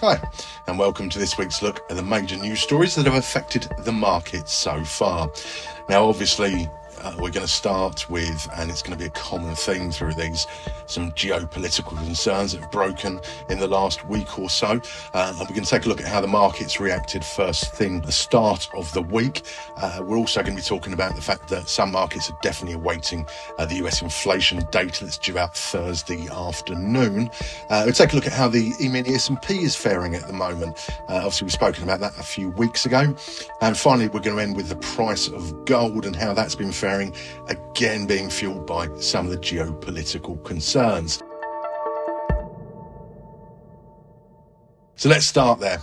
Hi, and welcome to this week's look at the major news stories that have affected the market so far. Now, obviously, we're going to start with, and it's going to be a common theme through these, some geopolitical concerns that have broken in the last week or so. And we're going to take a look at how the markets reacted first thing at the start of the week. We're also going to be talking about the fact that some markets are definitely awaiting the US inflation data that's due out Thursday afternoon. We'll take a look at how the E-mini S&P is faring at the moment. Obviously, we've spoken about that a few weeks ago. And finally, we're going to end with the price of gold and how that's been faring, again being fueled by some of the geopolitical concerns. So let's start there.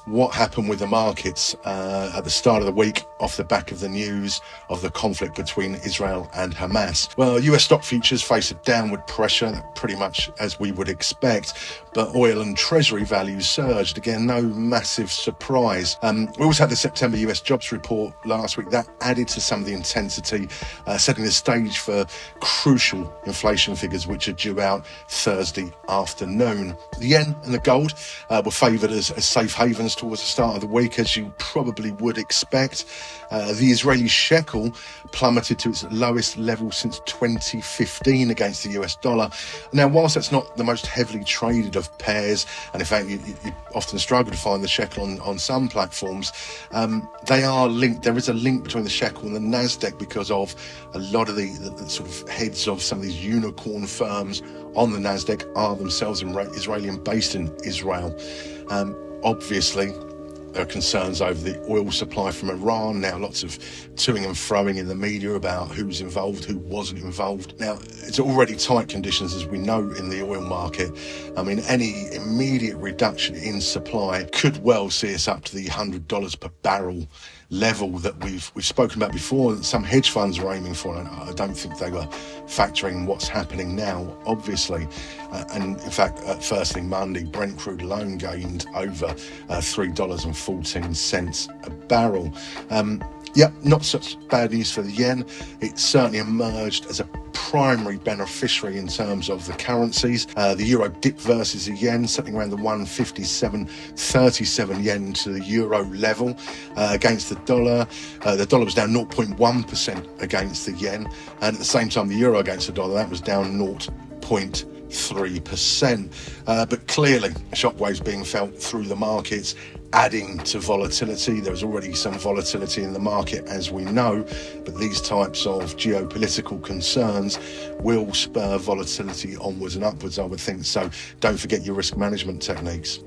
What happened with the markets at the start of the week off the back of the news of the conflict between Israel and Hamas? Well, US stock futures face a downward pressure, pretty much as we would expect, but oil and treasury values surged. Again, no massive surprise. We also had the September US jobs report last week that added to some of the intensity, setting the stage for crucial inflation figures which are due out Thursday afternoon. The yen and the gold were favoured as safe havens towards the start of the week, as you probably would expect. The Israeli shekel plummeted to its lowest level since 2015 against the US dollar. Now, whilst that's not the most heavily traded of pairs, and in fact you often struggle to find the shekel on some platforms, they are linked. There is a link between the shekel and the Nasdaq because of a lot of the sort of heads of some of these unicorn firms on the Nasdaq are themselves Israeli and based in Israel. Obviously, there are concerns over the oil supply from Iran. Now, lots of toing and froing in the media about who's involved, who wasn't involved. Now, it's already tight conditions, as we know, in the oil market. I mean, any immediate reduction in supply could well see us up to the $100 per barrel level that we've spoken about before, that some hedge funds are aiming for. And I don't think they were factoring what's happening now, obviously. And in fact, first thing Monday, Brent crude alone gained over $3.14 a barrel. Not such bad news for the yen. It certainly emerged as a primary beneficiary in terms of the currencies. The euro dipped versus the yen, something around the 157.37 yen to the euro level against the dollar. The dollar was down 0.1% against the yen, and at the same time the euro against the dollar, that was down 0.3%. But clearly shockwaves being felt through the markets, adding to volatility. There was already some volatility in the market, as we know, but these types of geopolitical concerns will spur volatility onwards and upwards, I would think. So don't forget your risk management techniques.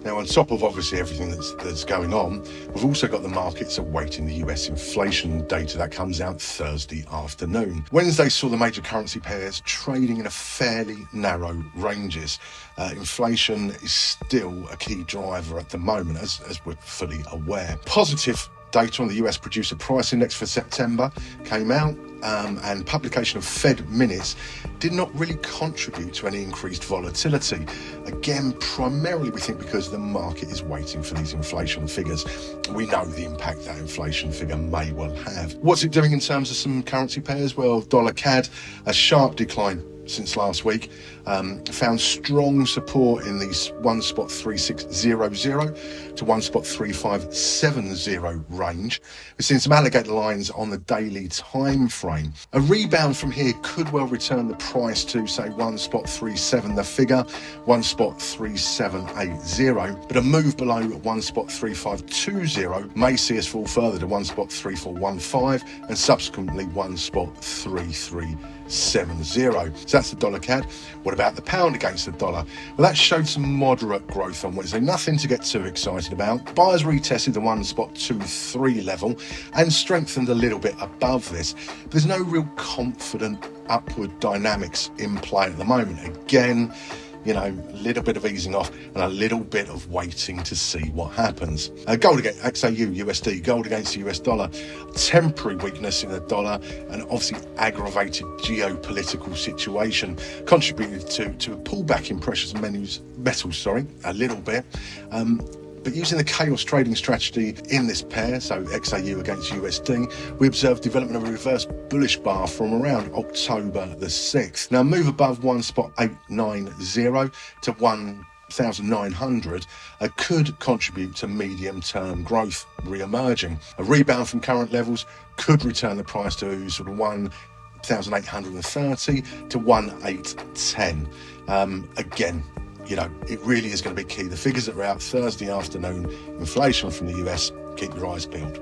Now, on top of obviously everything that's going on, we've also got the markets awaiting the US inflation data that comes out Thursday afternoon. Wednesday saw the major currency pairs trading in a fairly narrow ranges. Inflation is still a key driver at the moment, as we're fully aware. Positive data on the US producer price index for September came out, and publication of Fed minutes did not really contribute to any increased volatility. Again, primarily we think because the market is waiting for these inflation figures. We know the impact that inflation figure may well have. What's it doing in terms of some currency pairs? Well, dollar CAD, a sharp decline since last week, found strong support in these 1.3600 to 1.3570 range. We've seen some alligator lines on the daily time frame. A rebound from here could well return the price to, say, 1.37 the figure, 1.3780, but a move below 1.3520 may see us fall further to 1.3415 and subsequently 1.3370. So that's the dollar CAD. What about the pound against the dollar? Well, that showed some moderate growth on Wednesday. Nothing to get too excited about. Buyers retested the 1.23 level and strengthened a little bit above this. But there's no real confident upward dynamics in play at the moment. Again, a little bit of easing off and a little bit of waiting to see what happens. Gold against XAU USD, gold against the US dollar, temporary weakness in the dollar, and obviously aggravated geopolitical situation contributed to a pullback in precious metals, a little bit. But using the chaos trading strategy in this pair, so XAU against USD, we observed development of a reverse bullish bar from around October the 6th. Now, move above 1.890 to 1 1,900 could contribute to medium-term growth re-emerging. A rebound from current levels could return the price to sort of 1,830 to 1,810. Again, it really is going to be key. The figures that are out Thursday afternoon, inflation from the US, keep your eyes peeled.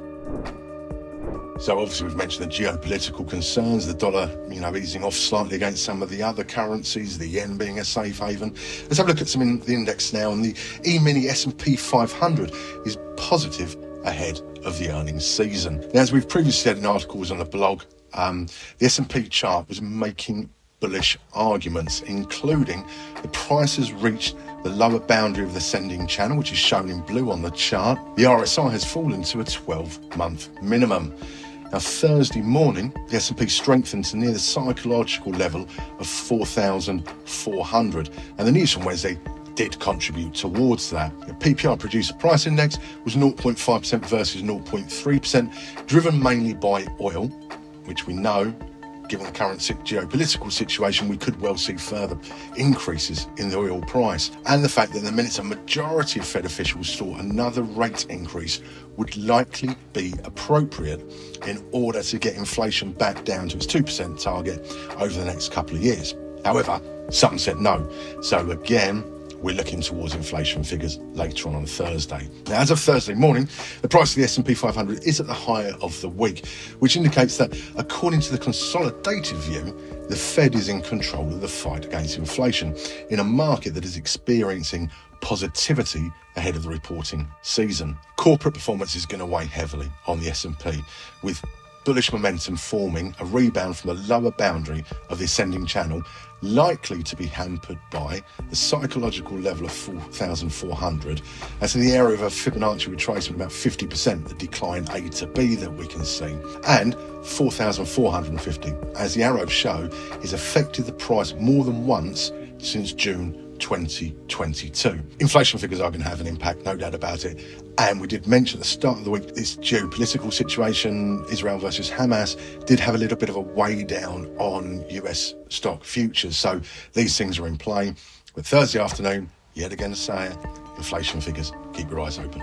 So obviously we've mentioned the geopolitical concerns, the dollar, easing off slightly against some of the other currencies, the yen being a safe haven. Let's have a look at some in the index now, and the E-mini S&P 500 is positive ahead of the earnings season. Now, as we've previously said in articles on the blog, the S&P chart was making bullish arguments, including the price has reached the lower boundary of the ascending channel, which is shown in blue on the chart. The RSI has fallen to a 12-month minimum. Now, Thursday morning, the S&P strengthened to near the psychological level of 4,400, and the news from Wednesday did contribute towards that. The PPI producer price index was 0.5% versus 0.3%, driven mainly by oil, which we know, given the current geopolitical situation, we could well see further increases in the oil price. And the fact that in the minutes a majority of Fed officials thought another rate increase would likely be appropriate in order to get inflation back down to its 2% target over the next couple of years. However, some said no. So again, we're looking towards inflation figures later on Thursday. Now, as of Thursday morning, the price of the S&P 500 is at the high of the week, which indicates that, according to the consolidated view, the Fed is in control of the fight against inflation in a market that is experiencing positivity ahead of the reporting season. Corporate performance is going to weigh heavily on the S&P, with bullish momentum forming a rebound from the lower boundary of the ascending channel, likely to be hampered by the psychological level of 4,400. That's in the area of a Fibonacci retracement, about 50%, the decline A to B that we can see, and 4,450, as the arrows show, has affected the price more than once since June 2022. Inflation figures are going to have an impact, no doubt about it. And we did mention at the start of the week, this geopolitical situation, Israel versus Hamas, did have a little bit of a weigh down on US stock futures. So these things are in play. But Thursday afternoon, yet again to say it, inflation figures, keep your eyes open.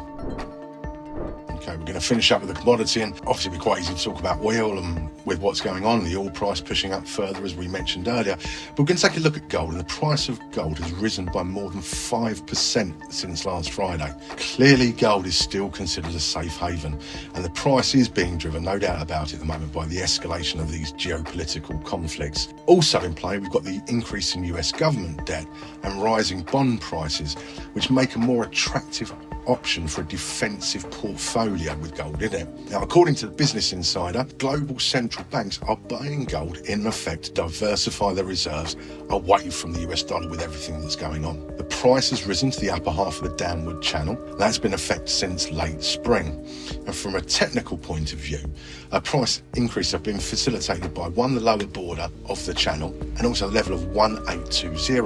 Okay, we're going to finish up with the commodity, and obviously it'd be quite easy to talk about oil and with what's going on, the oil price pushing up further as we mentioned earlier. But we're going to take a look at gold, and the price of gold has risen by more than 5% since last Friday. Clearly, gold is still considered a safe haven, and the price is being driven, no doubt about it at the moment, by the escalation of these geopolitical conflicts. Also in play, we've got the increase in US government debt and rising bond prices, which make a more attractive option for a defensive portfolio with gold in it. Now, according to the Business Insider, global central banks are buying gold in effect to diversify their reserves away from the US dollar with everything that's going on. The price has risen to the upper half of the downward channel. That's been in effect since late spring. And from a technical point of view, a price increase has been facilitated by the lower border of the channel and also the level of 1820,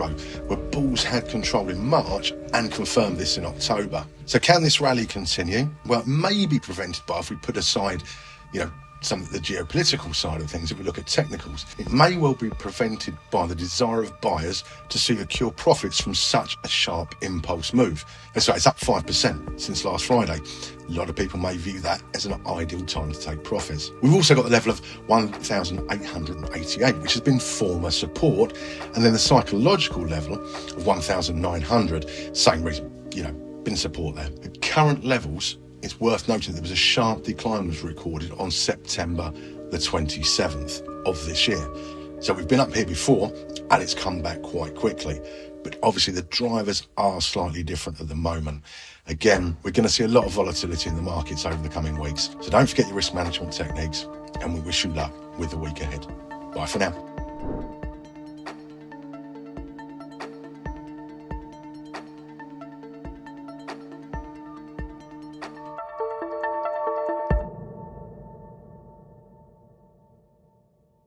where bulls had control in March and confirmed this in October. So can this rally continue? Well, it may be prevented by, if we put aside, some of the geopolitical side of things, if we look at technicals, it may well be prevented by the desire of buyers to secure profits from such a sharp impulse move. And so it's up 5% since last Friday. A lot of people may view that as an ideal time to take profits. We've also got the level of 1,888, which has been former support, and then the psychological level of 1,900, same reason, been support there. At current levels, it's worth noting there was a sharp decline was recorded on September the 27th of this year. So we've been up here before and it's come back quite quickly. But obviously the drivers are slightly different at the moment. Again, we're going to see a lot of volatility in the markets over the coming weeks. So don't forget your risk management techniques, and we wish you luck with the week ahead. Bye for now.